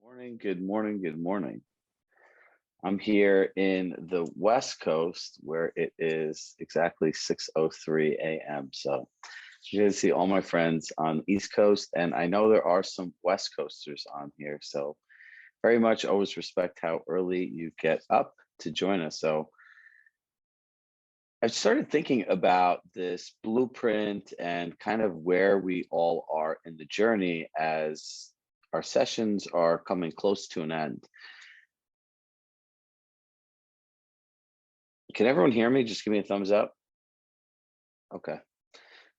Morning, good morning, good morning. I'm here in the West Coast where it is exactly 6:03 a.m. So you can see all my friends on the East Coast, and I know there are some West Coasters on here. So very much always respect how early you get up to join us. So I started thinking about this blueprint and kind of where we all are in the journey as our sessions are coming close to an end. Can everyone hear me? Just give me a thumbs up. Okay.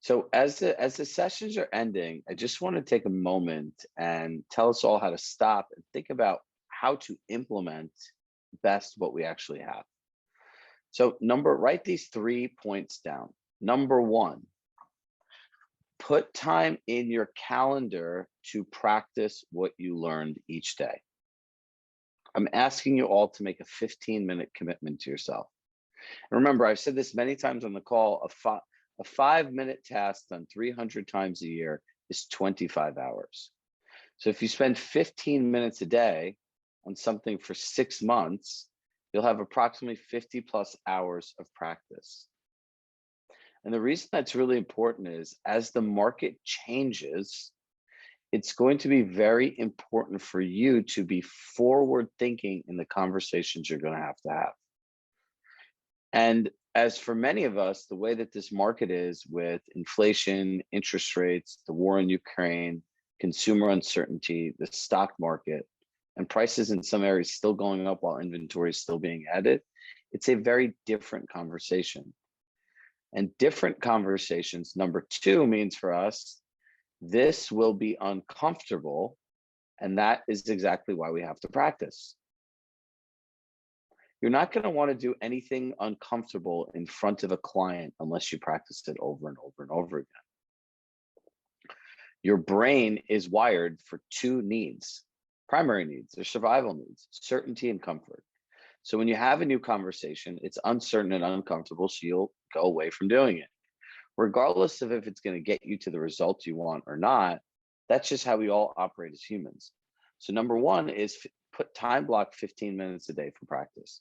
So as the sessions are ending, I just want to take a moment and tell us all how to stop and think about how to implement best what we actually have. So write these 3 points down. Number one, put time in your calendar to practice what you learned each day. I'm asking you all to make a 15-minute commitment to yourself. And remember, I've said this many times on the call, a 5-minute task done 300 times a year is 25 hours. So if you spend 15 minutes a day on something for 6 months, you'll have approximately 50 plus hours of practice. And the reason that's really important is as the market changes, it's going to be very important for you to be forward thinking in the conversations you're going to have. And as for many of us, the way that this market is with inflation, interest rates, the war in Ukraine, consumer uncertainty, the stock market, and prices in some areas still going up while inventory is still being added, it's a very different conversation. And different conversations, number two, means for us, this will be uncomfortable. And that is exactly why we have to practice. You're not going to want to do anything uncomfortable in front of a client unless you practice it over and over and over again. Your brain is wired for two needs, primary needs, or survival needs, certainty and comfort. So when you have a new conversation, it's uncertain and uncomfortable, so you'll go away from doing it. Regardless of if it's going to get you to the results you want or not, that's just how we all operate as humans. So number one is put time block 15 minutes a day for practice.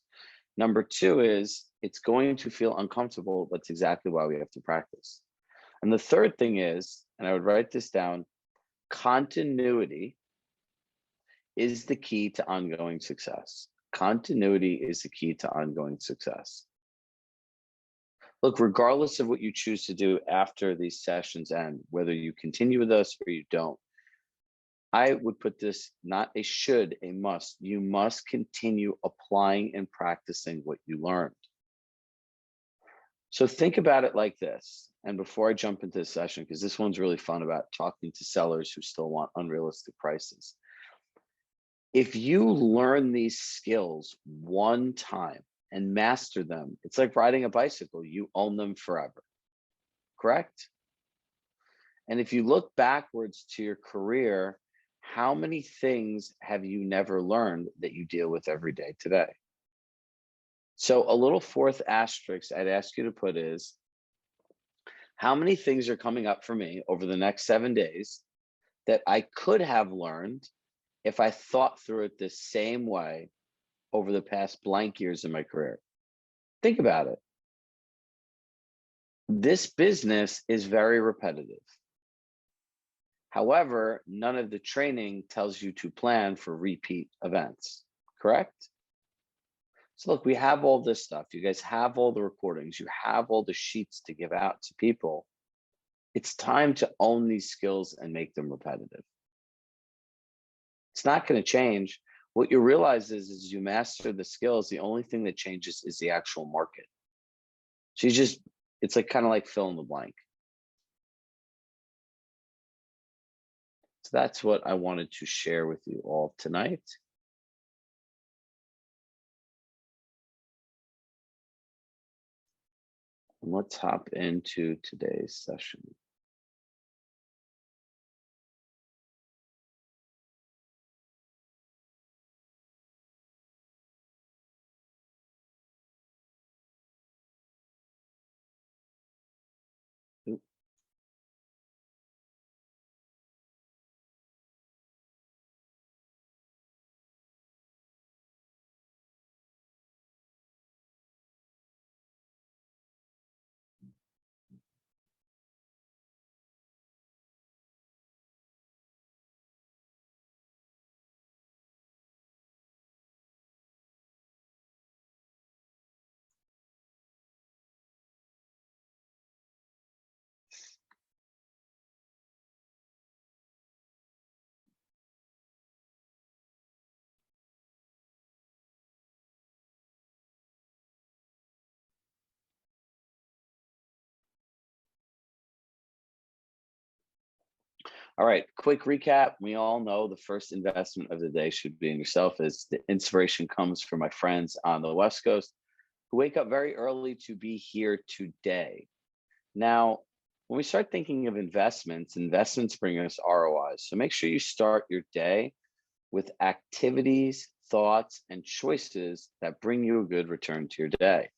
Number two is it's going to feel uncomfortable. That's exactly why we have to practice. And the third thing is, and I would write this down, continuity is the key to ongoing success. Continuity is the key to ongoing success. Look, regardless of what you choose to do after these sessions end, whether you continue with us or you don't, I would put this not a should, a must. You must continue applying and practicing what you learned. So think about it like this. And before I jump into this session, because this one's really fun about talking to sellers who still want unrealistic prices. If you learn these skills one time and master them, it's like riding a bicycle. You own them forever, correct? And if you look backwards to your career, how many things have you never learned that you deal with every day today? So a little fourth asterisk I'd ask you to put is, how many things are coming up for me over the next 7 days that I could have learned if I thought through it the same way over the past blank years in my career? Think about it. This business is very repetitive. However, none of the training tells you to plan for repeat events, correct? So look, we have all this stuff. You guys have all the recordings. You have all the sheets to give out to people. It's time to own these skills and make them repetitive. It's not going to change. What you realize is you master the skills. The only thing that changes is the actual market. So it's like kind of like fill in the blank. So that's what I wanted to share with you all tonight. And let's hop into today's session. All right, quick recap. We all know the first investment of the day should be in yourself, as the inspiration comes from my friends on the West Coast who wake up very early to be here today. Now, when we start thinking of investments, investments bring us ROIs. So make sure you start your day with activities, thoughts, and choices that bring you a good return to your day.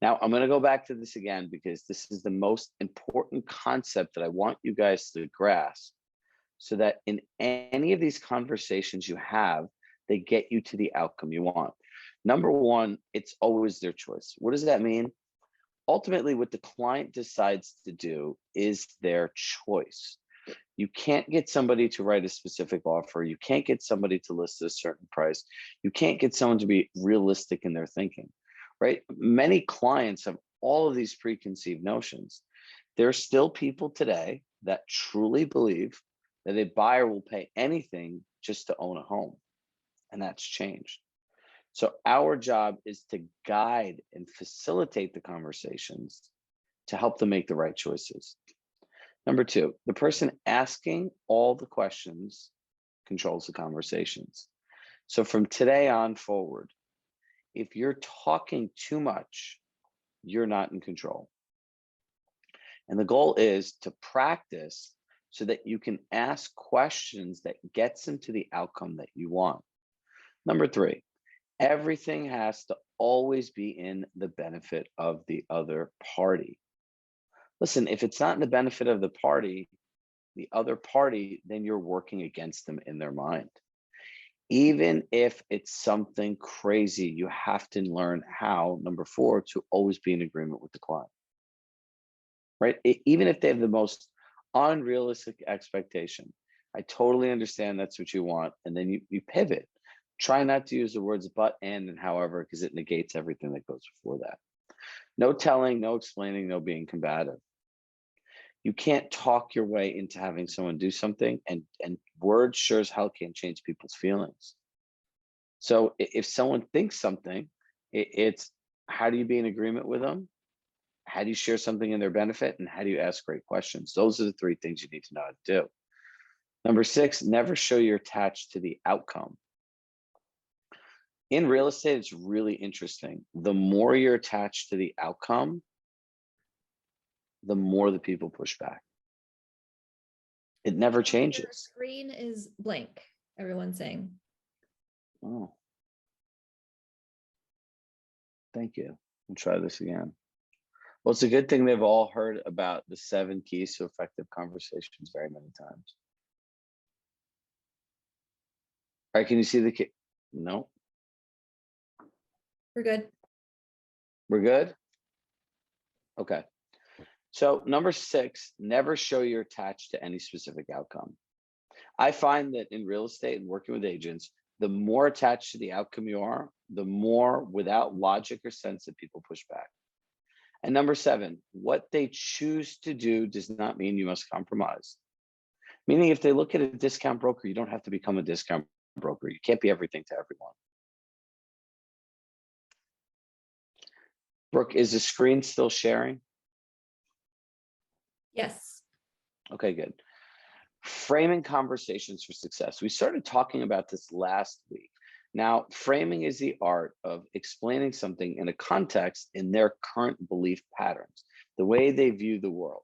Now, I'm going to go back to this again because this is the most important concept that I want you guys to grasp, so that in any of these conversations you have, they get you to the outcome you want. Number one, it's always their choice. What does that mean? Ultimately, what the client decides to do is their choice. You can't get somebody to write a specific offer. You can't get somebody to list a certain price. You can't get someone to be realistic in their thinking, right? Many clients have all of these preconceived notions. There are still people today that truly believe that a buyer will pay anything just to own a home, and that's changed. So our job is to guide and facilitate the conversations to help them make the right choices. Number two, the person asking all the questions controls the conversations. So from today on forward, if you're talking too much, you're not in control. And the goal is to practice so that you can ask questions that gets them to the outcome that you want. Number three, everything has to always be in the benefit of the other party. Listen, if it's not in the benefit of the other party, then you're working against them in their mind. Even if it's something crazy, you have to learn how, number four, to always be in agreement with the client, right? Even if they have the most unrealistic expectation, I totally understand that's what you want. And then you pivot. Try not to use the words but, and however, because it negates everything that goes before that. No telling, no explaining, no being combative. You can't talk your way into having someone do something, and words sure as hell can't change people's feelings. So if someone thinks something, it's how do you be in agreement with them? How do you share something in their benefit? And how do you ask great questions? Those are the three things you need to know how to do. Number six, never show you're attached to the outcome. In real estate, it's really interesting. The more you're attached to the outcome, the more the people push back. It never Your changes. screen is blank, everyone's saying. Oh, thank you. We'll try this again. Well, it's a good thing they've all heard about the 7 keys to effective conversations very many times. All right, can you see the key? No, We're good. we're good? Okay. So number 6, never show you're attached to any specific outcome. I find that in real estate and working with agents, the more attached to the outcome you are, the more without logic or sense that people push back. And number 7, what they choose to do does not mean you must compromise. Meaning if they look at a discount broker, you don't have to become a discount broker. You can't be everything to everyone. Brooke, is the screen still sharing? Yes. Okay, good. Framing conversations for success. We started talking about this last week. Now, framing is the art of explaining something in a context in their current belief patterns, the way they view the world.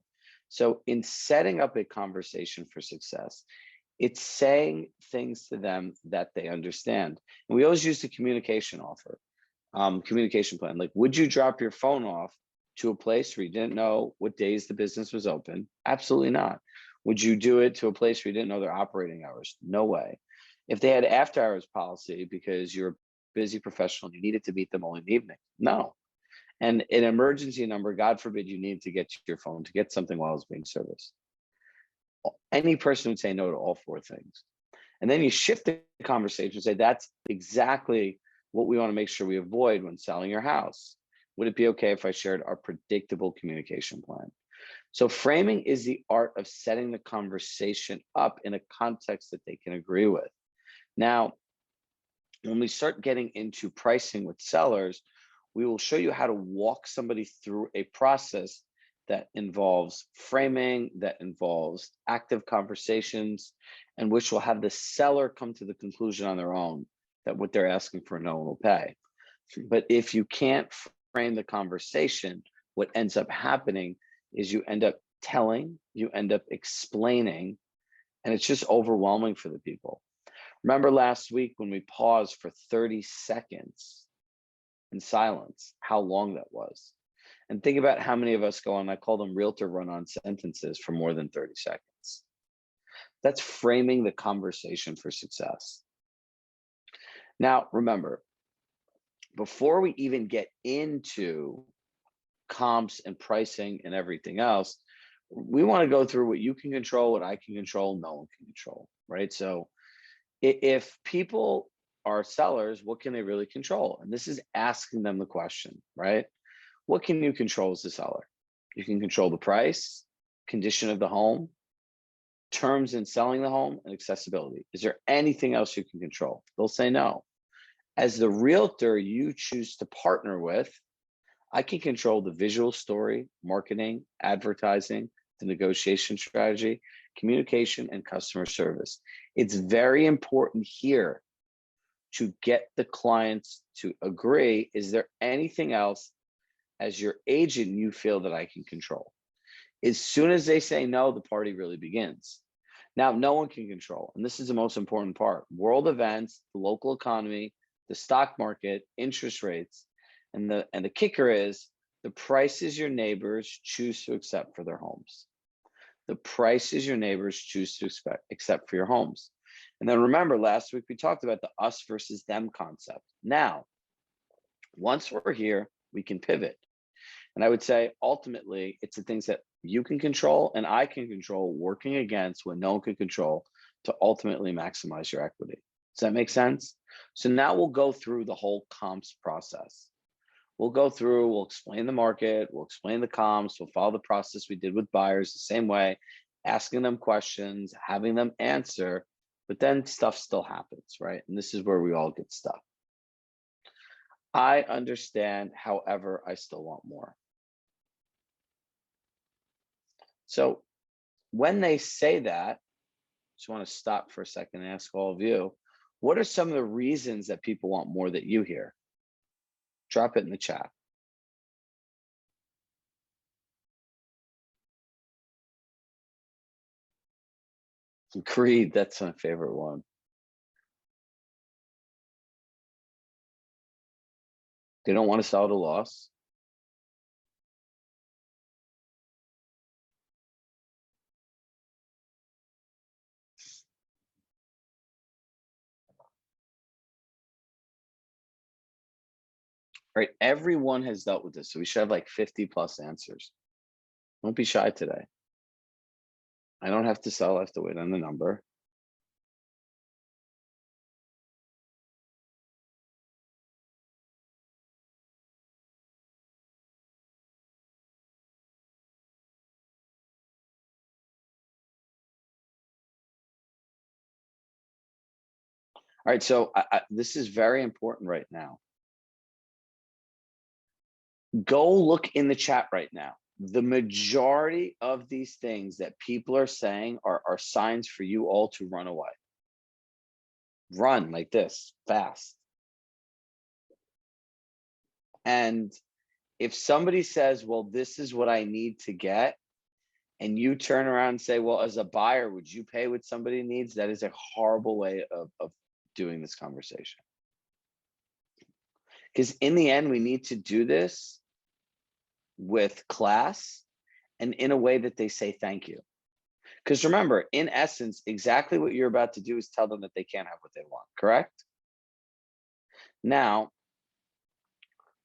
So, in setting up a conversation for success, it's saying things to them that they understand. And we always use the communication plan. Like, would you drop your phone off to a place where you didn't know what days the business was open? Absolutely not. Would you do it to a place where you didn't know their operating hours? No way. If they had after hours policy because you're a busy professional and you needed to meet them only in the evening? No. And an emergency number, God forbid you need to get to your phone to get something while it's being serviced. Any person would say no to all 4 things. And then you shift the conversation and say, that's exactly what we want to make sure we avoid when selling your house. Would it be okay if I shared our predictable communication plan? So framing is the art of setting the conversation up in a context that they can agree with. Now, when we start getting into pricing with sellers, we will show you how to walk somebody through a process that involves framing, that involves active conversations, and which will have the seller come to the conclusion on their own that what they're asking for, no one will pay. But if you can't frame the conversation, what ends up happening is you end up telling, you end up explaining, and it's just overwhelming for the people. Remember last week when we paused for 30 seconds in silence, how long that was? And think about how many of us go on, I call them realtor run-on sentences for more than 30 seconds. That's framing the conversation for success. Now, remember, before we even get into comps and pricing and everything else, we want to go through what you can control, what I can control, no one can control, right? So if people are sellers, what can they really control? And this is asking them the question, right? What can you control as a seller? You can control the price, condition of the home, terms in selling the home, and accessibility. Is there anything else you can control? They'll say no. As the realtor you choose to partner with, I can control the visual story, marketing, advertising, the negotiation strategy, communication, and customer service. It's very important here to get the clients to agree. Is there anything else as your agent you feel that I can control? As soon as they say no, the party really begins. Now, no one can control, and this is the most important part: world events, the local economy, the stock market, interest rates, and the kicker is the prices your neighbors choose to accept for their homes. The prices your neighbors choose to accept for your homes. And then remember, last week we talked about the us versus them concept. Now, once we're here, we can pivot. And I would say ultimately, it's the things that you can control and I can control working against what no one can control to ultimately maximize your equity. Does that make sense? So now we'll go through the whole comps process. We'll go through, we'll explain the market, we'll explain the comps, we'll follow the process we did with buyers the same way, asking them questions, having them answer, but then stuff still happens, right? And this is where we all get stuck. I understand, however, I still want more. So when they say that, just want to stop for a second and ask all of you, what are some of the reasons that people want more that you hear? Drop it in the chat. Agreed, that's my favorite one. They don't want to sell at a loss. Right, everyone has dealt with this, so we should have like 50 plus answers. Don't be shy today. I don't have to sell, I have to wait on the number. All right, so this is very important right now. Go look in the chat right now. The majority of these things that people are saying are signs for you all to run away. Run like this, fast. And if somebody says, well, this is what I need to get, and you turn around and say, well, as a buyer, would you pay what somebody needs? That is a horrible way of doing this conversation. Because in the end, we need to do this with class and in a way that they say thank you. Because remember, in essence, exactly what you're about to do is tell them that they can't have what they want, correct? Now,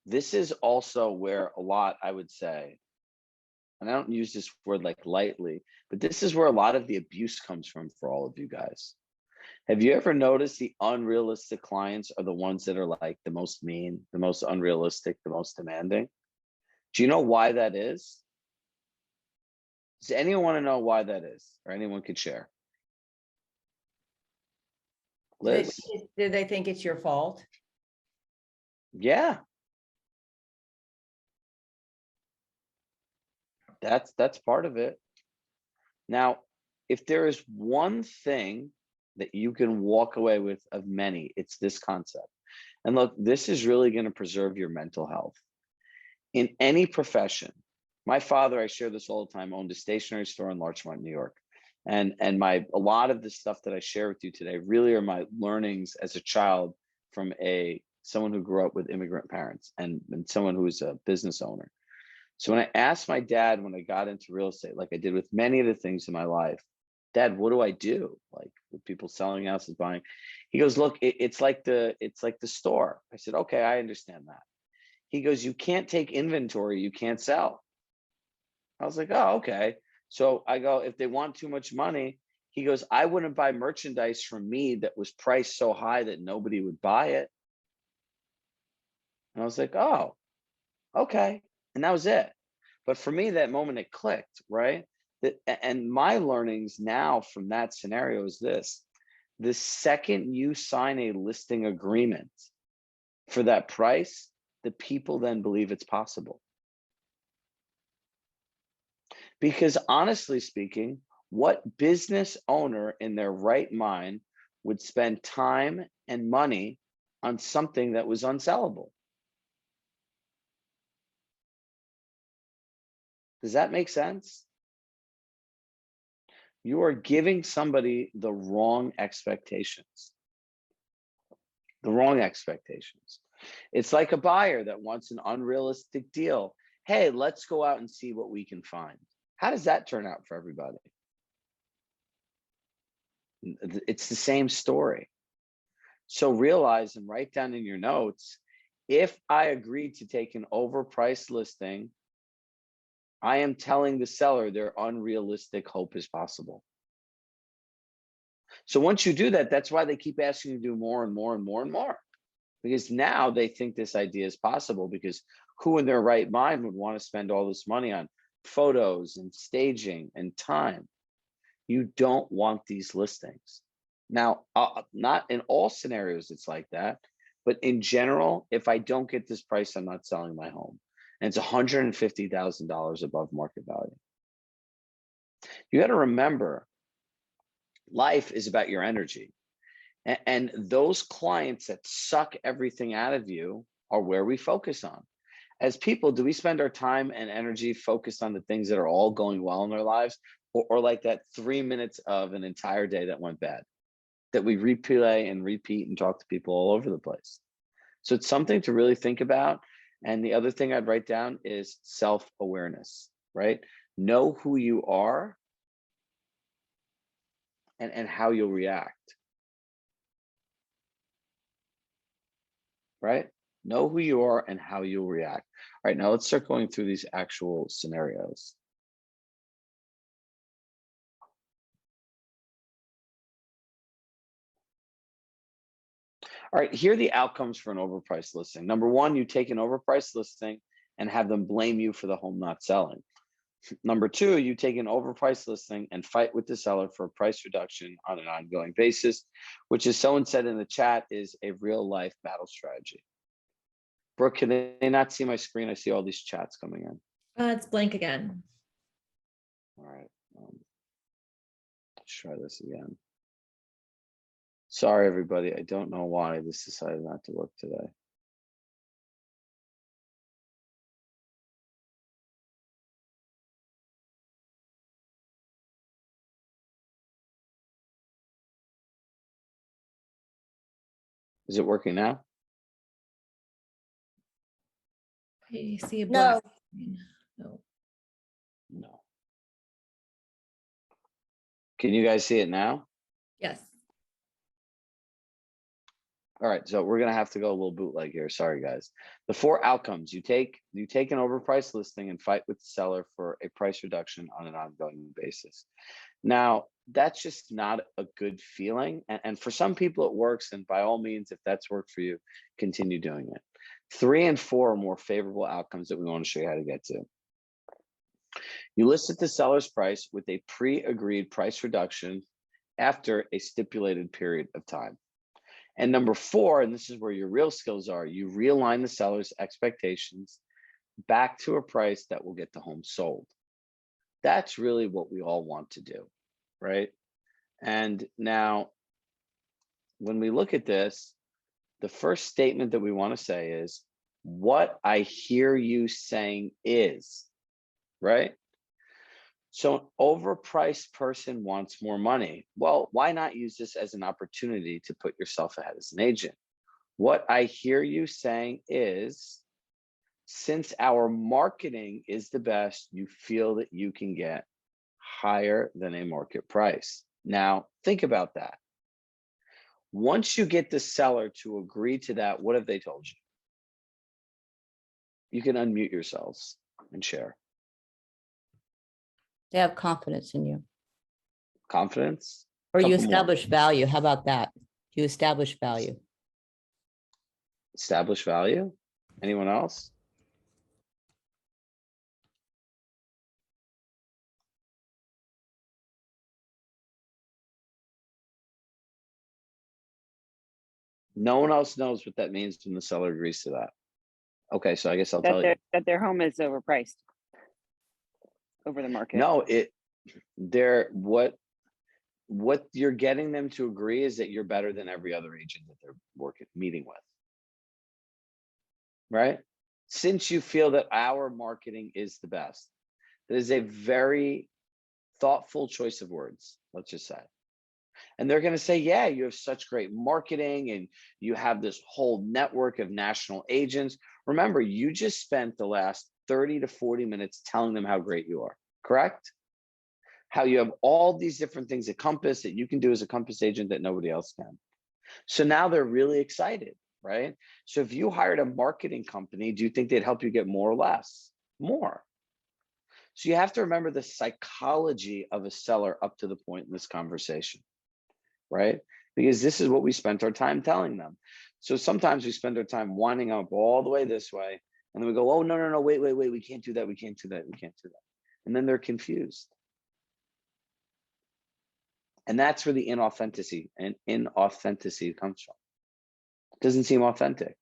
this is also where a lot, I would say, and I don't use this word like lightly, but this is where a lot of the abuse comes from for all of you guys. Have you ever noticed the unrealistic clients are the ones that are like the most mean, the most unrealistic, the most demanding? Do you know why that is? Does anyone want to know why that is? Or anyone could share? Liz? Do they think it's your fault? Yeah. That's part of it. Now, if there is one thing that you can walk away with of many, it's this concept. And look, this is really going to preserve your mental health in any profession. My father, I share this all the time, owned a stationery store in Larchmont, New York. And my a lot of the stuff that I share with you today really are my learnings as a child from someone who grew up with immigrant parents and someone who was a business owner. So when I asked my dad when I got into real estate, like I did with many of the things in my life, Dad, what do I do? Like with people selling houses, buying. He goes, look, it's like the store. I said, okay, I understand that. He goes, you can't take inventory, you can't sell. I was like, oh, okay. So I go, if they want too much money, he goes, I wouldn't buy merchandise from me that was priced so high that nobody would buy it. And I was like, oh, okay. And that was it. But for me, that moment it clicked, right? And my learnings now from that scenario is this: the second you sign a listing agreement for that price, the people then believe it's possible. Because honestly speaking, what business owner in their right mind would spend time and money on something that was unsellable? Does that make sense? You are giving somebody the wrong expectations. The wrong expectations. It's like a buyer that wants an unrealistic deal. Hey, let's go out and see what we can find. How does that turn out for everybody? It's the same story. So realize and write down in your notes, if I agreed to take an overpriced listing, I am telling the seller their unrealistic hope is possible. So once you do that, that's why they keep asking you to do more and more and more and more. Because now they think this idea is possible, because who in their right mind would want to spend all this money on photos and staging and time? You don't want these listings. Now, not in all scenarios it's like that, but in general, if I don't get this price, I'm not selling my home. And it's $150,000 above market value. You got to remember, life is about your energy. And those clients that suck everything out of you are where we focus on. As people, do we spend our time and energy focused on the things that are all going well in their lives, or like that 3 minutes of an entire day that went bad, that we replay and repeat and talk to people all over the place? So it's something to really think about. And the other thing I'd write down is self-awareness, right? Know who you are and how you'll react. Right? Know who you are and how you'll react. All right, now let's start going through these actual scenarios. All right, here are the outcomes for an overpriced listing. Number one, you take an overpriced listing and have them blame you for the home not selling. Number two, you take an overpriced listing and fight with the seller for a price reduction on an ongoing basis, which, as someone said in the chat, is a real life battle strategy. Brooke, can they not see my screen? I see all these chats coming in. It's blank again. All right, let's try this again. Sorry, everybody. I don't know why this decided not to work today. Is it working now? I see a No. black screen. No. No. Can you guys see it now? Yes. All right, so we're gonna have to go a little bootleg here. Sorry, guys. The 4 outcomes: you take an overpriced listing and fight with the seller for a price reduction on an ongoing basis. Now, that's just not a good feeling, and for some people it works. And by all means, if that's worked for you, continue doing it. 3 and 4 are more favorable outcomes that we want to show you how to get to. You listed the seller's price with a pre-agreed price reduction after a stipulated period of time. And number 4, and this is where your real skills are, you realign the seller's expectations back to a price that will get the home sold. That's really what we all want to do, right? And now, when we look at this, the first statement that we want to say is, what I hear you saying is, right? So an overpriced person wants more money. Well, why not use this as an opportunity to put yourself ahead as an agent? What I hear you saying is, since our marketing is the best, you feel that you can get higher than a market price. Now, think about that. Once you get the seller to agree to that, what have they told you? You can unmute yourselves and share. They have confidence in you. Confidence? Or you Couple more. establish value. How about that? You establish value. Establish value? Anyone else? No one else knows what that means when the seller agrees to that. Okay, so I guess I'll tell you. That their home is overpriced over the market. No, what you're getting them to agree is that you're better than every other agent that they're meeting with. Right? Since you feel that our marketing is the best. That is a very thoughtful choice of words, let's just say. And they're going to say, yeah, you have such great marketing and you have this whole network of national agents. Remember, you just spent the last 30 to 40 minutes telling them how great you are, correct? How you have all these different things at Compass that you can do as a Compass agent that nobody else can. So now they're really excited, right? So if you hired a marketing company, do you think they'd help you get more or less? More. So you have to remember the psychology of a seller up to the point in this conversation, right? Because this is what we spent our time telling them. So sometimes we spend our time winding up all the way this way, and then we go, oh, no, wait, we can't do that, we can't do that. And then they're confused. And that's where the inauthenticity comes from. It doesn't seem authentic.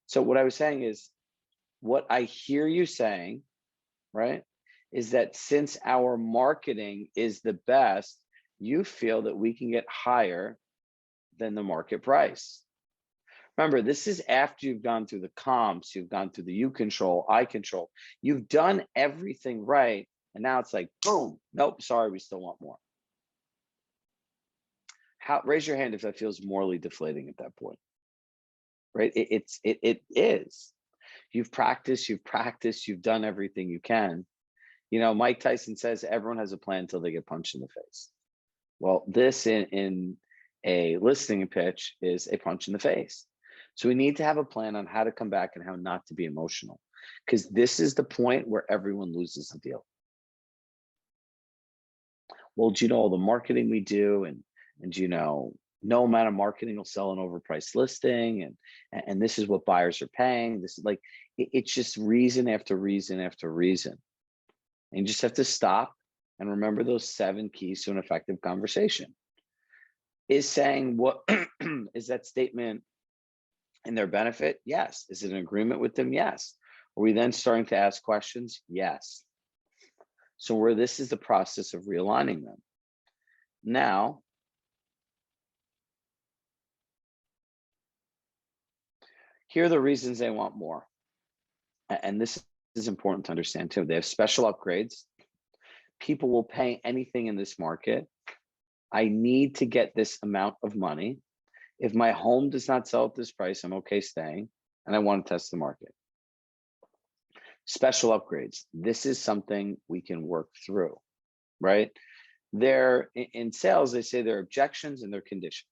So what I was saying is, what I hear you saying, right, is that since our marketing is the best, you feel that we can get higher than the market price. Remember, this is after you've gone through the comps, you've gone through the you control, I control. You've done everything right. And now it's like, boom, nope, sorry, we still want more. Raise your hand if that feels morally deflating at that point, right? It is. You've practiced, you've done everything you can. You know, Mike Tyson says everyone has a plan until they get punched in the face. Well, this in a listing pitch is a punch in the face. So we need to have a plan on how to come back and how not to be emotional, because this is the point where everyone loses the deal. Well, do you know all the marketing we do, and you know, no amount of marketing will sell an overpriced listing, and this is what buyers are paying. This is like, it's just reason after reason after reason. And you just have to stop and remember those 7 keys to an effective conversation. Is saying what is that statement in their benefit? Yes. Is it an agreement with them? Yes. Are we then starting to ask questions? Yes. So where this is the process of realigning them. Now, here are the reasons they want more. And this is important to understand too. They have special upgrades. People will pay anything in this market. I need to get this amount of money. If my home does not sell at this price, I'm okay staying, and I want to test the market. Special upgrades. This is something we can work through, right? They're in sales, they say there are objections and there are conditions.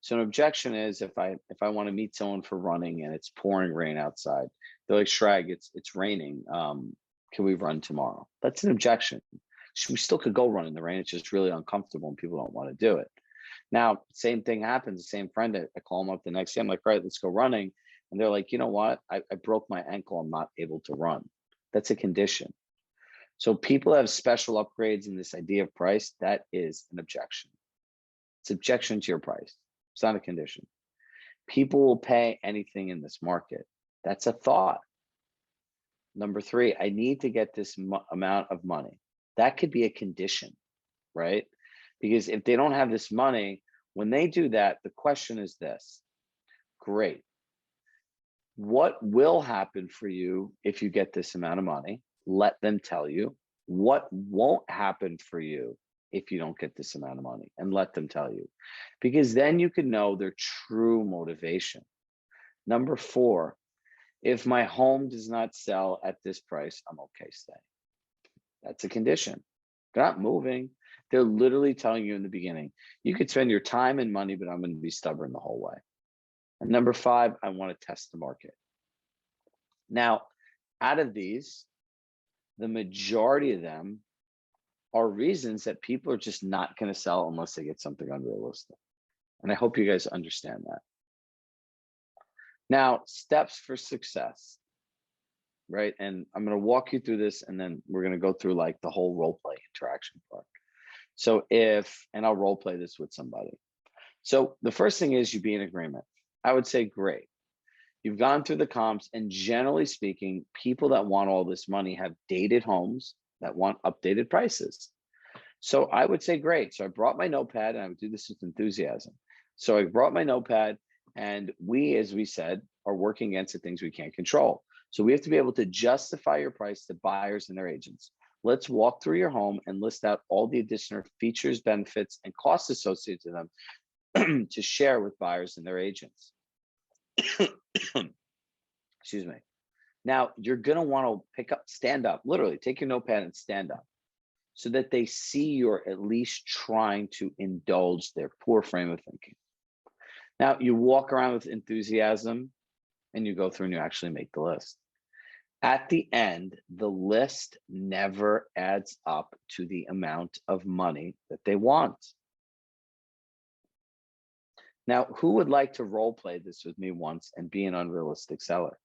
So an objection is if I want to meet someone for running and it's pouring rain outside, they're like, Chirag, it's raining. Can we run tomorrow? That's an objection. We still could go run in the rain. It's just really uncomfortable and people don't want to do it. Now, same thing happens. The same friend, I call them up the next day. I'm like, all right, let's go running. And they're like, you know what? I broke my ankle. I'm not able to run. That's a condition. So people have special upgrades in this idea of price. That is an objection. It's objection to your price. It's not a condition. People will pay anything in this market. That's a thought. Number 3, I need to get this amount of money. That could be a condition, right? Because if they don't have this money, when they do that, the question is this: great. What will happen for you if you get this amount of money? Let them tell you. What won't happen for you if you don't get this amount of money? And let them tell you. Because then you can know their true motivation. Number 4, if my home does not sell at this price, I'm okay staying. That's a condition. They're not moving. They're literally telling you in the beginning, you could spend your time and money, but I'm going to be stubborn the whole way. And number 5, I want to test the market. Now, out of these, the majority of them are reasons that people are just not going to sell unless they get something unrealistic. And I hope you guys understand that. Now, steps for success, right? And I'm going to walk you through this, and then we're going to go through like the whole role play interaction part. So and I'll role play this with somebody. So the first thing is you be in agreement. I would say, great. You've gone through the comps, and generally speaking, people that want all this money have dated homes that want updated prices. So I would say, great. So I brought my notepad, and I would do this with enthusiasm. So I brought my notepad, and we, as we said, are working against the things we can't control. So we have to be able to justify your price to buyers and their agents. Let's walk through your home and list out all the additional features, benefits, and costs associated to them to share with buyers and their agents. Excuse me. Now, you're going to want to stand up, literally take your notepad and stand up so that they see you're at least trying to indulge their poor frame of thinking. Now, you walk around with enthusiasm and you go through and you actually make the list. At the end, the list never adds up to the amount of money that they want. Now, who would like to role play this with me once and be an unrealistic seller?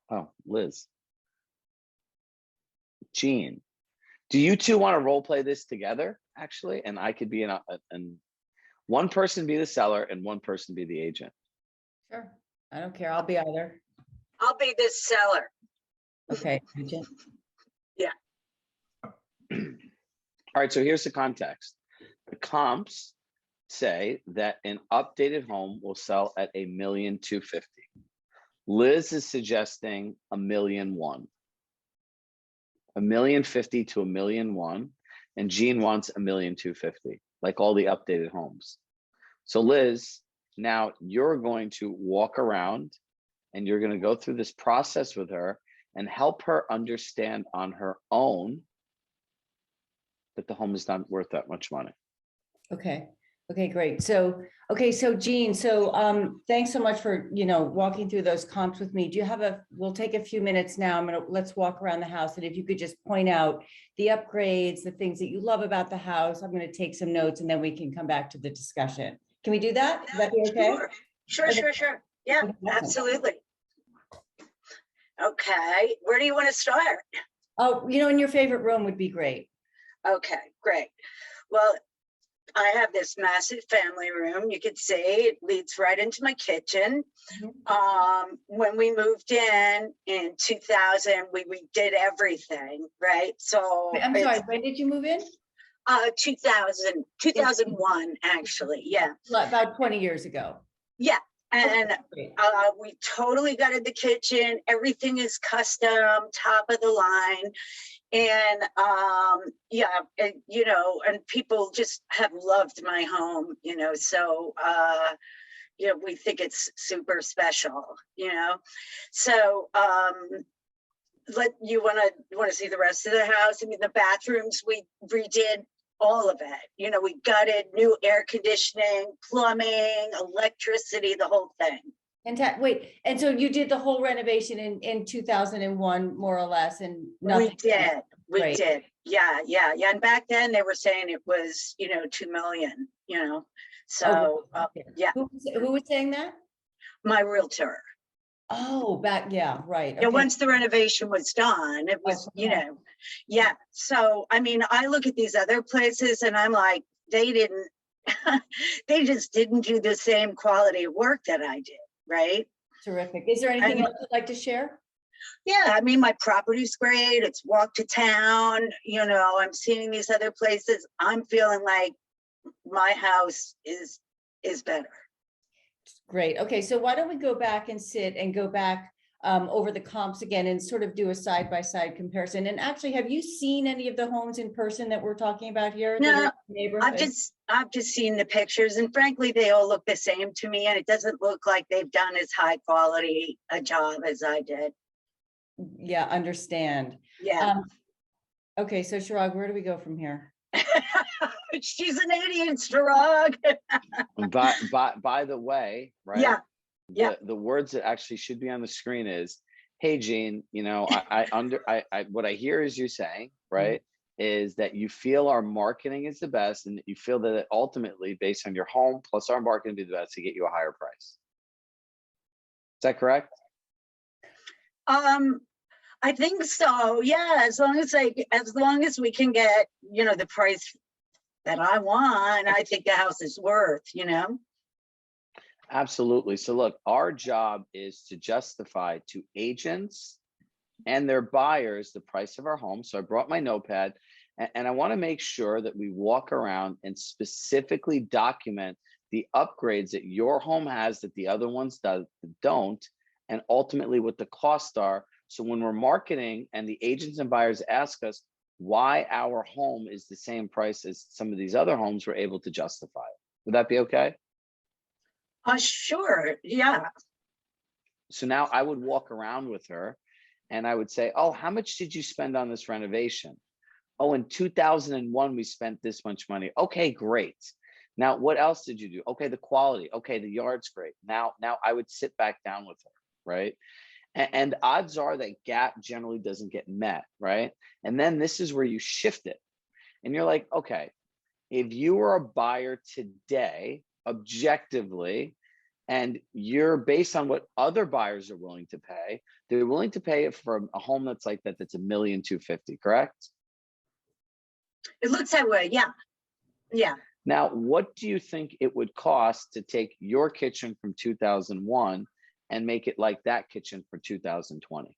Oh, Liz. Jean. Do you two want to role play this together, actually? And I could be one person be the seller and one person be the agent. Sure. I don't care. I'll be either. I'll be the seller. Okay. Agent. All right, so here's the context. The comps say that an updated home will sell at $1,250,000. Liz is suggesting $1,001,000. $1,050,000 to $1,001,000, and Jean wants $1,250,000, like all the updated homes. So Liz, now you're going to walk around and you're going to go through this process with her and help her understand on her own that the home is not worth that much money. Okay. Okay, great. So Jean, thanks so much for, walking through those comps with me. Do you have we'll take a few minutes now. Let's walk around the house. And if you could just point out the upgrades, the things that you love about the house, I'm going to take some notes and then we can come back to the discussion. Can we do that? Would that be okay? Sure. Yeah, Okay, awesome. absolutely. Okay, where do you want to start? Oh, in your favorite room would be great. Okay, great. Well, I have this massive family room. You can see it leads right into my kitchen. When we moved in 2000, we redid everything, right? So Wait, I'm sorry, when did you move in? 2001, actually. Yeah. About 20 years ago. Yeah. And Great. we totally gutted the kitchen. Everything is custom, top of the line. And and people just have loved my home, so we think it's super special, So you want to see the rest of the house? I mean, the bathrooms, we redid all of it. We gutted, new air conditioning, plumbing, electricity, the whole thing. Wait, and so you did the whole renovation in 2001, more or less, and nothing. We Right. did. Yeah. And back then they were saying it was, 2 million, So Okay. yeah, Who was saying that? my realtor. Oh, right. Yeah, Okay. once the renovation was done, it was, yeah. So I mean, I look at these other places and I'm like, they didn't they just didn't do the same quality of work that I did, right? Terrific. Is there anything And- else you'd like to share? Yeah, I mean, my property's great. It's walk to town. You know, I'm seeing these other places. I'm feeling like my house is better. Great. Okay, so why don't we go back and sit and go back over the comps again and sort of do a side-by-side comparison? And actually, have you seen any of the homes in person that we're talking about here? that are No, in the neighborhood? I've just seen the pictures, and frankly, they all look the same to me, and it doesn't look like they've done as high quality a job as I did. Yeah, understand. Yeah. Okay, so Chirag, where do we go from here? She's an idiot, Chirag. By the way, right? Yeah. Yeah. The words that actually should be on the screen is, hey, Jean, you know, what I hear is you saying, right, is that you feel our marketing is the best and that you feel that ultimately, based on your home plus our marketing, be the best to get you a higher price. Is that correct? I think so. Yeah, as long as we can get, you know, the price that I want, I think the house is worth, you know. Absolutely. So look, our job is to justify to agents and their buyers the price of our home. So I brought my notepad and I want to make sure that we walk around and specifically document the upgrades that your home has that the other ones don't, and ultimately what the costs are. So when we're marketing and the agents and buyers ask us why our home is the same price as some of these other homes, we're able to justify it. Would that be okay? Sure. Yeah. So now I would walk around with her and I would say, oh, how much did you spend on this renovation? Oh, in 2001, we spent this much money. Okay, great. Now, what else did you do? Okay, the quality. Okay, the yard's great. Now I would sit back down with her, right? And odds are that gap generally doesn't get met, right? And then this is where you shift it. And you're like, okay, if you were a buyer today, objectively, and you're based on what other buyers are willing to pay, they're willing to pay it for a home that's like that, that's $1,250,000, correct? It looks that way. Yeah. Yeah. Now, what do you think it would cost to take your kitchen from 2001 and make it like that kitchen for 2020?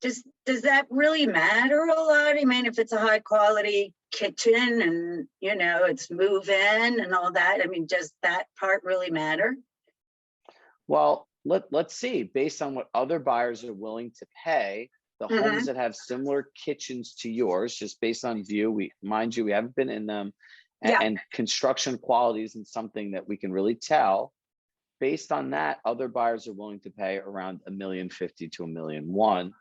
Does that really matter a lot? I mean, if it's a high quality kitchen and, you know, it's move in and all that, I mean, does that part really matter? Well, let's see, based on what other buyers are willing to pay, the homes that have similar kitchens to yours, just based on view, mind you, we haven't been in them, and construction quality isn't something that we can really tell. Based on that, other buyers are willing to pay around $1,050,000 to $1,001,000.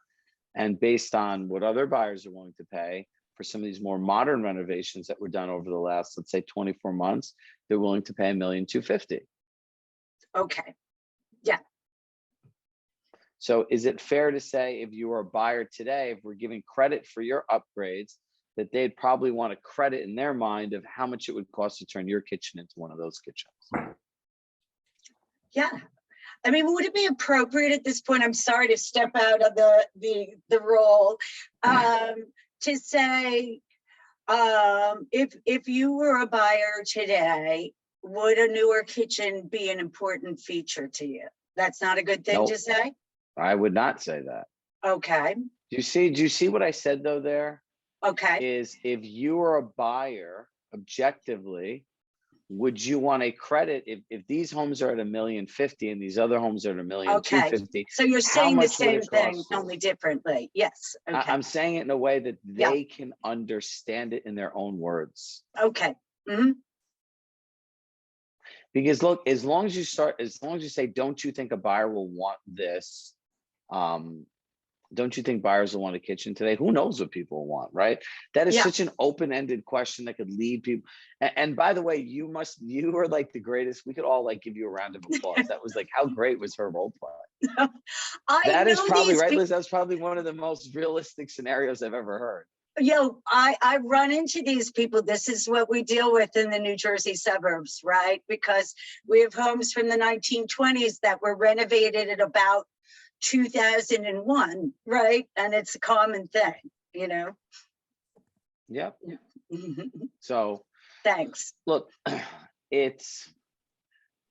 And based on what other buyers are willing to pay for some of these more modern renovations that were done over the last, let's say 24 months, they're willing to pay $1,250,000. Okay. Yeah. So is it fair to say if you were a buyer today, if we're giving credit for your upgrades, that they'd probably want a credit in their mind of how much it would cost to turn your kitchen into one of those kitchens? Yeah. I mean, would it be appropriate at this point? I'm sorry to step out of the role, to say, if you were a buyer today, would a newer kitchen be an important feature to you? That's not a good thing to say? I would not say that. Okay. Do you see what I said though there? Okay. Is if you were a buyer, objectively, would you want a credit if these homes are at $1,050,000 and these other homes are at $1,250,000? So you're saying the much would same it thing, cost you? only differently. Yes. Okay. I'm saying it in a way that they can understand it in their own words. Okay. Mm-hmm. Because look, as long as you say, don't you think a buyer will want this? Don't you think buyers will want a kitchen today? Who knows what people want, right? That is such an open-ended question that could lead people. And by the way, you are like the greatest. We could all like give you a round of applause. That was like, how great was her role play? That is probably right, Liz. That's probably one of the most realistic scenarios I've ever heard. I run into these people. This is what we deal with in the New Jersey suburbs, right? Because we have homes from the 1920s that were renovated at about 2001, right? And it's a common thing, you know? Yep. So Thanks. Look, it's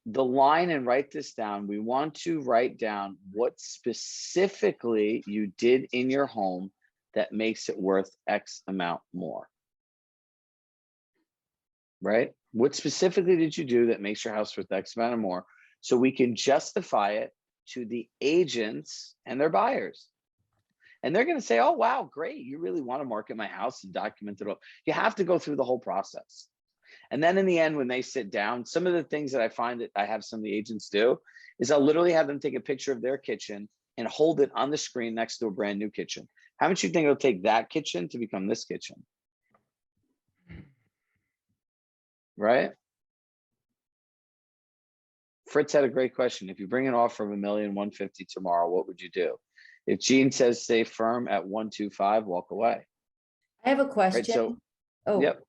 the line, and write this down. We want to write down what specifically you did in your home that makes it worth X amount more. Right? What specifically did you do that makes your house worth X amount or more? So we can justify it to the agents and their buyers. And they're going to say, oh, wow, great. You really want to market my house and document it all. You have to go through the whole process. And then in the end, when they sit down, some of the things that I find that I have some of the agents do is I'll literally have them take a picture of their kitchen and hold it on the screen next to a brand new kitchen. How much do you think it'll take that kitchen to become this kitchen? Right? Fritz had a great question. If you bring an offer of $1,150,000 tomorrow, what would you do? If Gene says stay firm at 125, walk away. I have a Right? question. So, Oh, yep.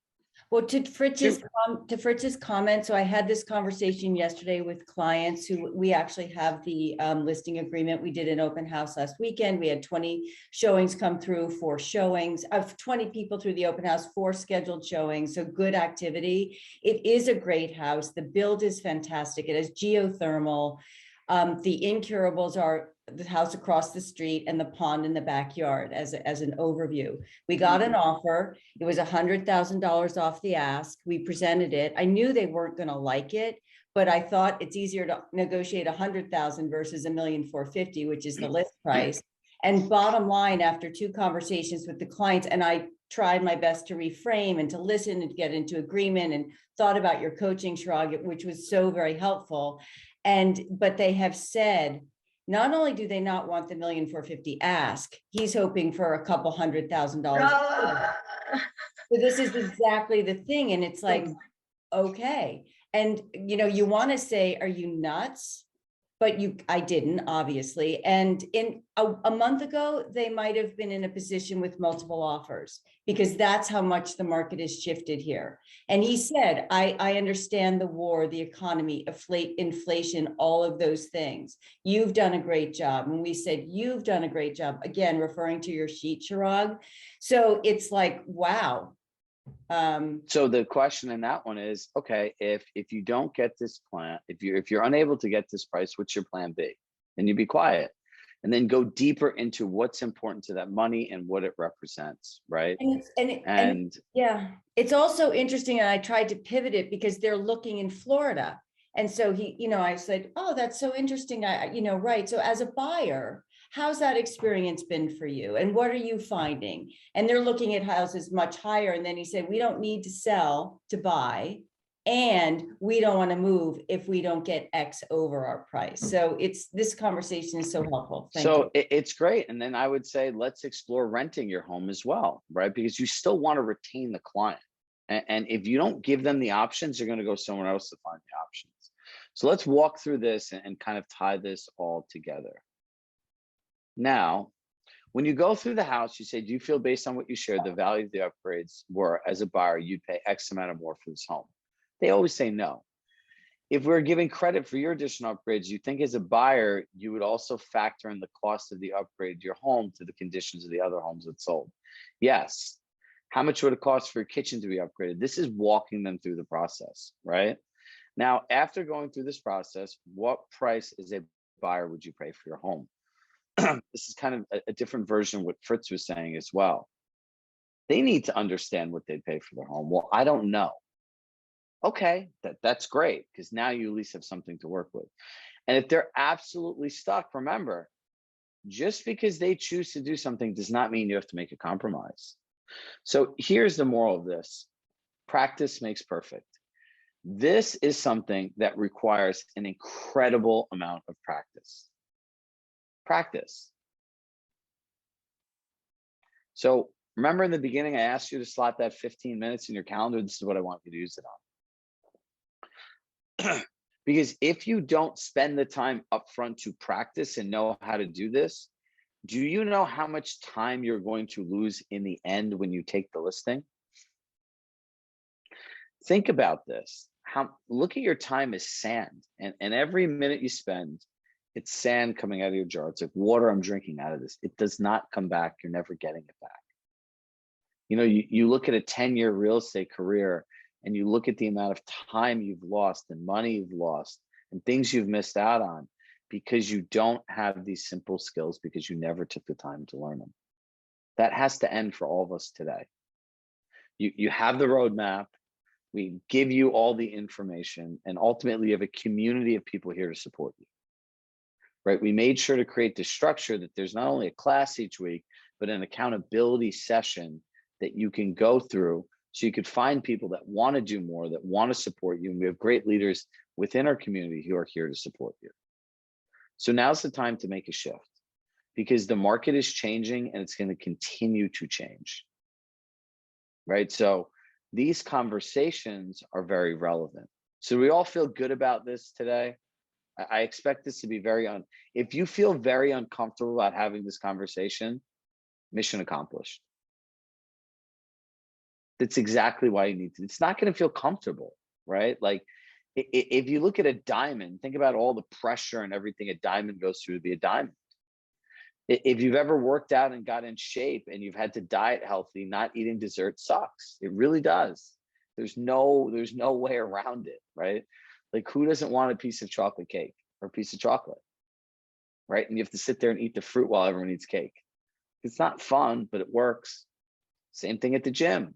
well, to Fritz's comment, so I had this conversation yesterday with clients who we actually have the listing agreement. We did an open house last weekend. We had 20 showings come through, 4 showings of 20 people through the open house, 4 scheduled showings. So good activity. It is a great house. The build is fantastic. It has geothermal. The incurables are the house across the street and the pond in the backyard as an overview. We got an offer. It was $100,000 off the ask. We presented it. I knew they weren't going to like it, but I thought it's easier to negotiate 100,000 versus $1,450,000, which is the list price. And bottom line, after 2 conversations with the clients, and I tried my best to reframe and to listen and get into agreement and thought about your coaching, Chirag, which was so very helpful. But they have said, not only do they not want the $1,450,000 ask, he's hoping for a couple $100,000. So this is exactly the thing. And it's like, okay. And, you want to say, are you nuts? But I didn't, obviously. And in a month ago, they might have been in a position with multiple offers because that's how much the market has shifted here. And he said, I understand the war, the economy, inflation, all of those things. You've done a great job. And we said, you've done a great job. Again, referring to your sheet, Chirag. So it's like, wow. So the question in that one is, okay, if you don't get this plan, if you're unable to get this price, what's your plan B? And you be quiet and then go deeper into what's important to that money and what it represents, right? And yeah, it's also interesting. And I tried to pivot it because they're looking in Florida. And so I said, oh, that's so interesting. Right. So as a buyer, how's that experience been for you? And what are you finding? And they're looking at houses much higher. And then he said, we don't need to sell to buy. And we don't want to move if we don't get X over our price. So this conversation is so helpful. Thank you. It's great. And then I would say, let's explore renting your home as well, right? Because you still want to retain the client. And if you don't give them the options, you're going to go somewhere else to find the options. So let's walk through this and kind of tie this all together. Now, when you go through the house, you say, do you feel based on what you shared, the value of the upgrades were as a buyer, you'd pay X amount or more for this home? They always say no. If we're giving credit for your additional upgrades, you think as a buyer, you would also factor in the cost of the upgrade to your home to the conditions of the other homes that sold? Yes. How much would it cost for your kitchen to be upgraded? This is walking them through the process, right? Now, after going through this process, what price as a buyer would you pay for your home? This is kind of a different version of what Fritz was saying as well. They need to understand what they pay for their home. Well, I don't know. Okay, that's great, because now you at least have something to work with. And if they're absolutely stuck, remember, just because they choose to do something does not mean you have to make a compromise. So here's the moral of this. Practice makes perfect. This is something that requires an incredible amount of practice. So remember in the beginning, I asked you to slot that 15 minutes in your calendar. This is what I want you to use it on. Because if you don't spend the time upfront to practice and know how to do this, do you know how much time you're going to lose in the end when you take the listing? Think about this. Look at your time as sand, and every minute you spend, it's sand coming out of your jar. It's like water I'm drinking out of this. It does not come back. You're never getting it back. You look at a 10-year real estate career, and you look at the amount of time you've lost and money you've lost and things you've missed out on because you don't have these simple skills because you never took the time to learn them. That has to end for all of us today. You have the roadmap. We give you all the information, and ultimately you have a community of people here to support you, right? We made sure to create the structure that there's not only a class each week, but an accountability session that you can go through so you could find people that want to do more, that want to support you. And we have great leaders within our community who are here to support you. So now's the time to make a shift because the market is changing and it's going to continue to change, right? So these conversations are very relevant. So we all feel good about this today. I expect this to be if you feel very uncomfortable about having this conversation, mission accomplished. That's exactly why you need to. It's not going to feel comfortable, right? Like if you look at a diamond, think about all the pressure and everything a diamond goes through to be a diamond. If you've ever worked out and got in shape and you've had to diet healthy, not eating dessert sucks. It really does. There's no way around it, right? Like who doesn't want a piece of chocolate cake or a piece of chocolate, right? And you have to sit there and eat the fruit while everyone eats cake. It's not fun, but it works. Same thing at the gym.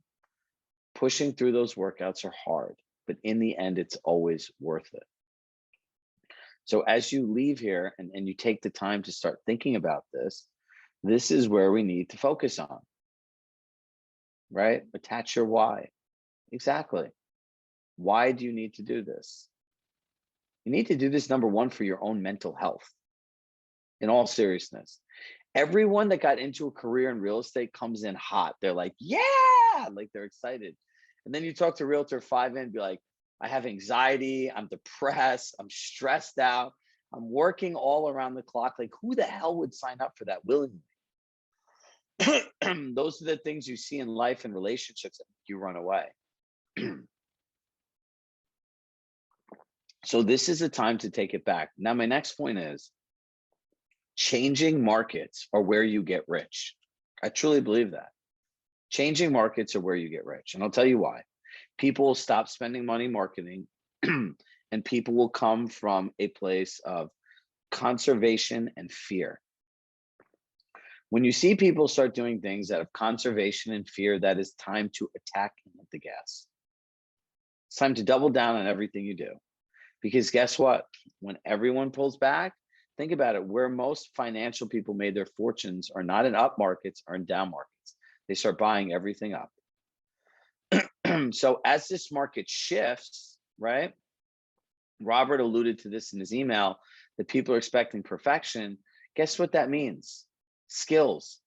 Pushing through those workouts are hard, but in the end, it's always worth it. So as you leave here and you take the time to start thinking about this is where we need to focus on, right? Attach your why. Exactly. Why do you need to do this? You need to do this, number one, for your own mental health. In all seriousness, everyone that got into a career in real estate comes in hot. They're like, yeah, like they're excited. And then you talk to Realtor 5 and be like, I have anxiety, I'm depressed, I'm stressed out, I'm working all around the clock. Like who the hell would sign up for that willingly? Those are the things you see in life and relationships that make you run away. So this is a time to take it back. Now, my next point is changing markets are where you get rich. I truly believe that. Changing markets are where you get rich. And I'll tell you why. People will stop spending money marketing and people will come from a place of conservation and fear. When you see people start doing things out of conservation and fear, that is time to attack and hit the gas. It's time to double down on everything you do. Because guess what? When everyone pulls back, think about it. Where most financial people made their fortunes are not in up markets, are in down markets. They start buying everything up. So as this market shifts, right? Robert alluded to this in his email that people are expecting perfection. Guess what that means? Skills,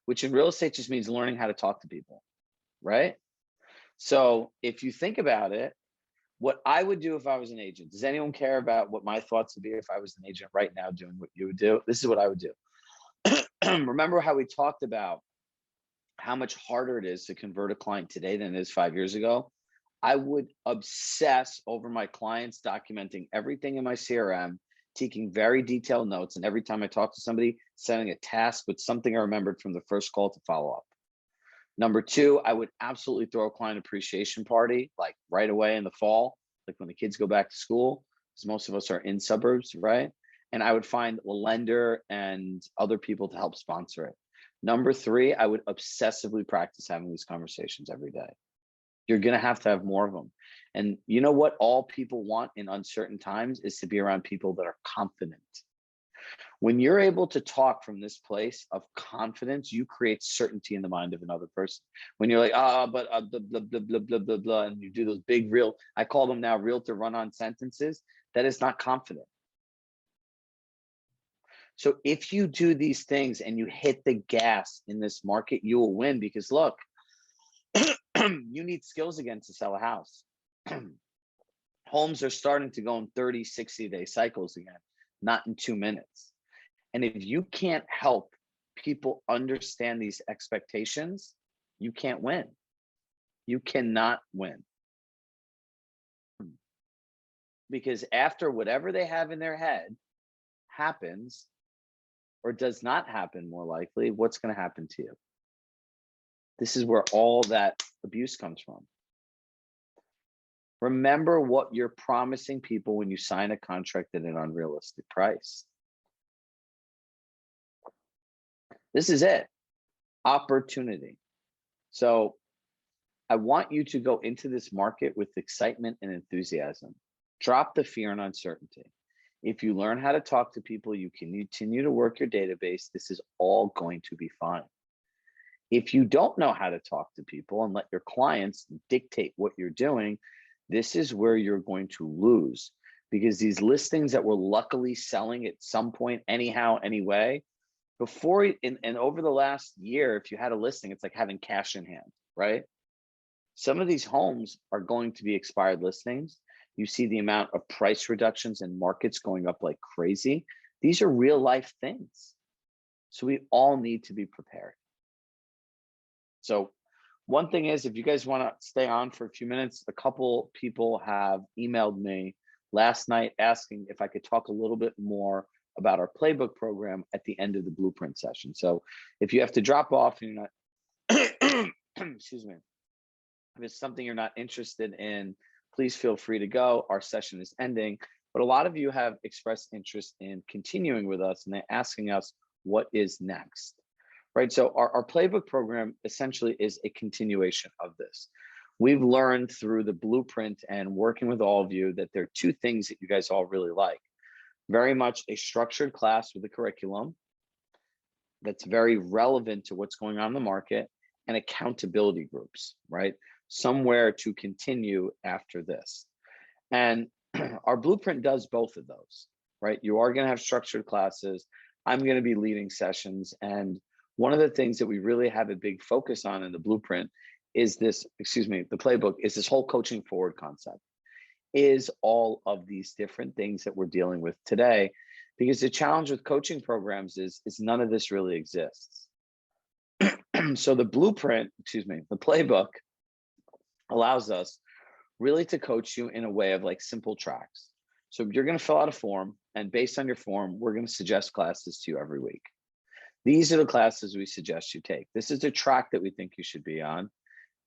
which in real estate just means learning how to talk to people, right? So if you think about it, what I would do if I was an agent, does anyone care about what my thoughts would be if I was an agent right now doing what you would do? This is what I would do. Remember how we talked about how much harder it is to convert a client today than it is 5 years ago? I would obsess over my clients, documenting everything in my CRM, taking very detailed notes, and every time I talk to somebody, sending a task with something I remembered from the first call to follow up. Number two, I would absolutely throw a client appreciation party, like right away in the fall, like when the kids go back to school, because most of us are in suburbs, right? And I would find a lender and other people to help sponsor it. Number three, I would obsessively practice having these conversations every day. You're going to have more of them. And you know what all people want in uncertain times is to be around people that are confident. When you're able to talk from this place of confidence, you create certainty in the mind of another person. When you're like, blah, blah, blah, blah, blah, blah, blah, and you do those big I call them now realtor run-on sentences, that is not confident. So if you do these things and you hit the gas in this market, you will win because look, you need skills again to sell a house. Homes are starting to go in 30, 60-day cycles again, not in 2 minutes. And if you can't help people understand these expectations, you can't win. You cannot win. Because after whatever they have in their head happens or does not happen, more likely, what's going to happen to you? This is where all that abuse comes from. Remember what you're promising people when you sign a contract at an unrealistic price. This is it. Opportunity. So I want you to go into this market with excitement and enthusiasm. Drop the fear and uncertainty. If you learn how to talk to people, you can continue to work your database. This is all going to be fine. If you don't know how to talk to people and let your clients dictate what you're doing, this is where you're going to lose, because these listings that we're luckily selling at some point, anyhow, anyway, before and over the last year, if you had a listing, it's like having cash in hand, right? Some of these homes are going to be expired listings. You see the amount of price reductions and markets going up like crazy. These are real life things. So we all need to be prepared. So one thing is, if you guys want to stay on for a few minutes, a couple people have emailed me last night asking if I could talk a little bit more about our playbook program at the end of the blueprint session. So if you have to drop off and you're not, excuse me, if it's something you're not interested in, please feel free to go. Our session is ending, but a lot of you have expressed interest in continuing with us, and they're asking us what is next, right? So our playbook program essentially is a continuation of this. We've learned through the blueprint and working with all of you that there are two things that you guys all really like. Very much a structured class with a curriculum that's very relevant to what's going on in the market, and accountability groups, right? Somewhere to continue after this. And our blueprint does both of those, right? You are going to have structured classes. I'm going to be leading sessions. And one of the things that we really have a big focus on in the blueprint is this, the playbook is this whole coaching forward concept, is all of these different things that we're dealing with today. Because the challenge with coaching programs is none of this really exists. So the blueprint, the playbook allows us really to coach you in a way of like simple tracks. So you're going to fill out a form, and based on your form, we're going to suggest classes to you every week. These are the classes we suggest you take. This is the track that we think you should be on.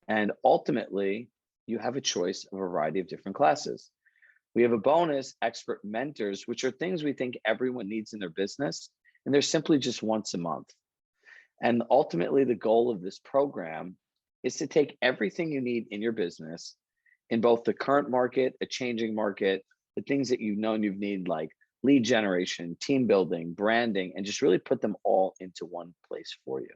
And ultimately, you have a choice of a variety of different classes. We have a bonus, expert mentors, which are things we think everyone needs in their business. And they're simply just once a month. And ultimately, the goal of this program is to take everything you need in your business, in both the current market, a changing market, the things that you've known you've needed, like lead generation, team building, branding, and just really put them all into one place for you.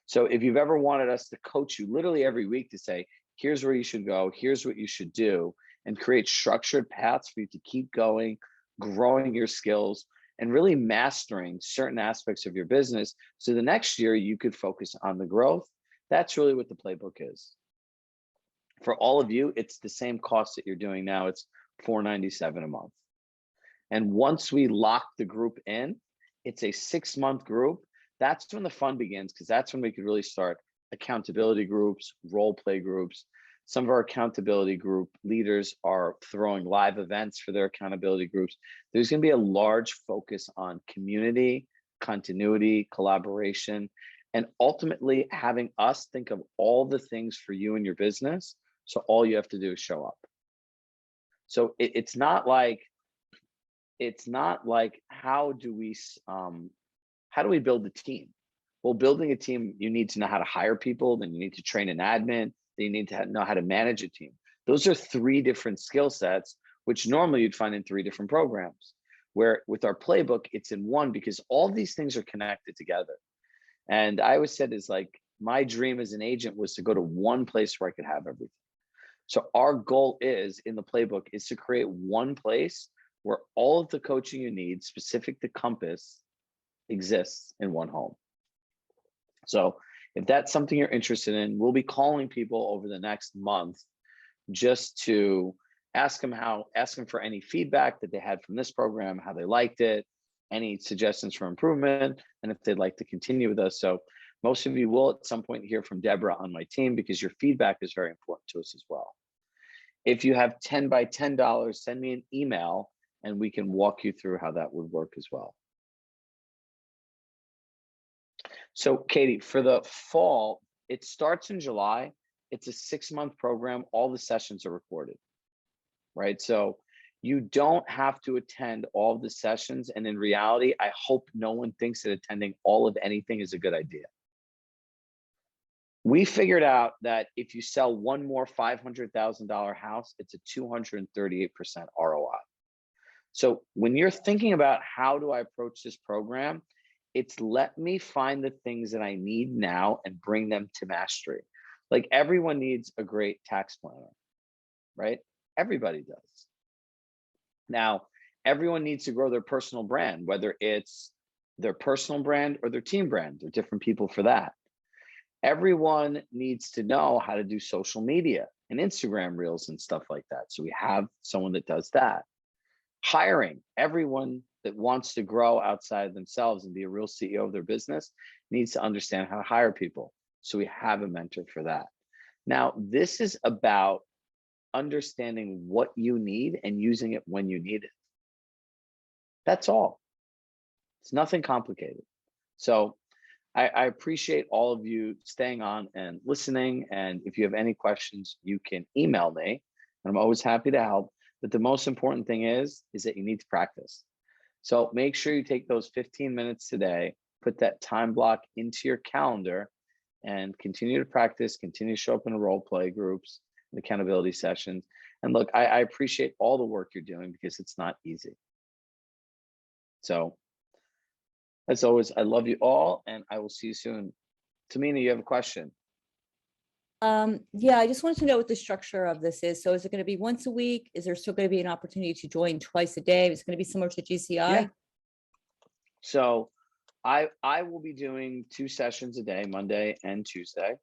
So if you've ever wanted us to coach you literally every week to say, here's where you should go, here's what you should do, and create structured paths for you to keep going, growing your skills, and really mastering certain aspects of your business, so the next year you could focus on the growth. That's really what the playbook is. For all of you, it's the same cost that you're doing now. It's $497 a month. And once we lock the group in, it's a 6-month group. That's when the fun begins, because that's when we could really start accountability groups, role play groups. Some of our accountability group leaders are throwing live events for their accountability groups. There's going to be a large focus on community, continuity, collaboration, and ultimately having us think of all the things for you and your business. So all you have to do is show up. So it's not like how do we build a team? Well, building a team, you need to know how to hire people, then you need to train an admin, then you need to know how to manage a team. Those are 3 different skill sets, which normally you'd find in 3 different programs. Where with our playbook, it's in one, because all these things are connected together. And I always said is like, my dream as an agent was to go to one place where I could have everything. So our goal is in the playbook is to create one place where all of the coaching you need specific to Compass exists in one home. So if that's something you're interested in, we'll be calling people over the next month just to ask them for any feedback that they had from this program, how they liked it, any suggestions for improvement, and if they'd like to continue with us. So most of you will at some point hear from Deborah on my team, because your feedback is very important to us as well. If you have 10 by $10, send me an email and we can walk you through how that would work as well. So Katie, for the fall, it starts in July. It's a 6-month program. All the sessions are recorded. right? So you don't have to attend all of the sessions. And in reality, I hope no one thinks that attending all of anything is a good idea. We figured out that if you sell one more $500,000 house, it's a 238% ROI. So when you're thinking about how do I approach this program, it's let me find the things that I need now and bring them to mastery. Like everyone needs a great tax planner, right? Everybody does. Now, everyone needs to grow their personal brand, whether it's their personal brand or their team brand. There are different people for that. Everyone needs to know how to do social media and Instagram reels and stuff like that. So we have someone that does that. Hiring, everyone that wants to grow outside themselves and be a real CEO of their business needs to understand how to hire people. So we have a mentor for that. Now, this is about understanding what you need and using it when you need it. That's all. It's nothing complicated. So I appreciate all of you staying on and listening. And if you have any questions, you can email me. And I'm always happy to help. But the most important thing is that you need to practice. So make sure you take those 15 minutes today, put that time block into your calendar, and continue to practice, continue to show up in role play groups and accountability sessions. And look, I appreciate all the work you're doing because it's not easy. So as always, I love you all and I will see you soon. Tamina, you have a question? Yeah, I just wanted to know what the structure of this is. So is it going to be once a week? Is there still going to be an opportunity to join twice a day? Is it going to be similar to GCI? Yeah. So I will be doing 2 sessions a day, Monday and Tuesday.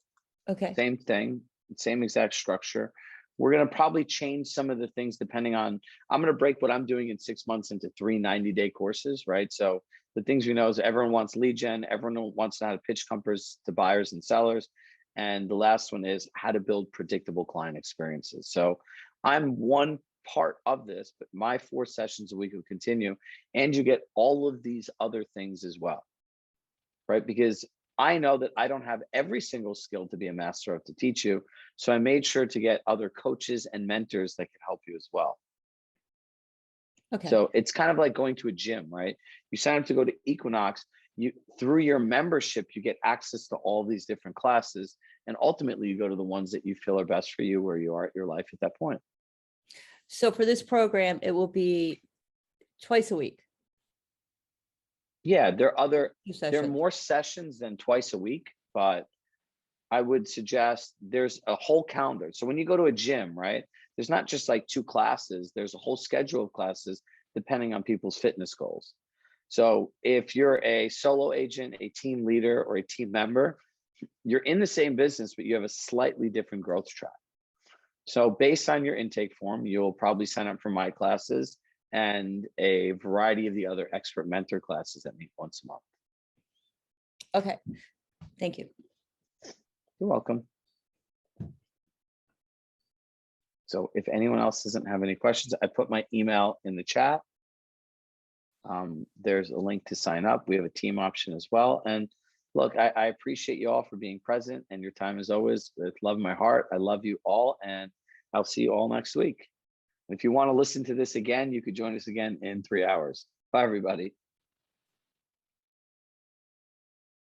Okay. Same thing, same exact structure. We're going to probably change some of the things depending on, I'm going to break what I'm doing in 6 months into 3 90-day courses, right? So the things we know is everyone wants lead gen, everyone wants to know how to pitch companies to buyers and sellers. And the last one is how to build predictable client experiences. So I'm one part of this, but my 4 sessions a week will continue. And you get all of these other things as well, right? Because I know that I don't have every single skill to be a master of to teach you. So I made sure to get other coaches and mentors that can help you as well. Okay. So it's kind of like going to a gym, right? You sign up to go to Equinox, you through your membership, you get access to all these different classes. And ultimately you go to the ones that you feel are best for you, where you are at your life at that point. So for this program, it will be twice a week. Yeah, there are Sessions. more sessions than twice a week, but I would suggest there's a whole calendar. So when you go to a gym, right, there's not just like 2 classes, there's a whole schedule of classes depending on people's fitness goals. So if you're a solo agent, a team leader, or a team member, you're in the same business, but you have a slightly different growth track. So based on your intake form, you'll probably sign up for my classes and a variety of the other expert mentor classes that meet once a month. Okay. Thank you. You're welcome. So if anyone else doesn't have any questions, I put my email in the chat. There's a link to sign up. We have a team option as well. And look, I appreciate you all for being present and your time as always with love in my heart. I love you all and I'll see you all next week. If you want to listen to this again, you could join us again in 3 hours. Bye, everybody.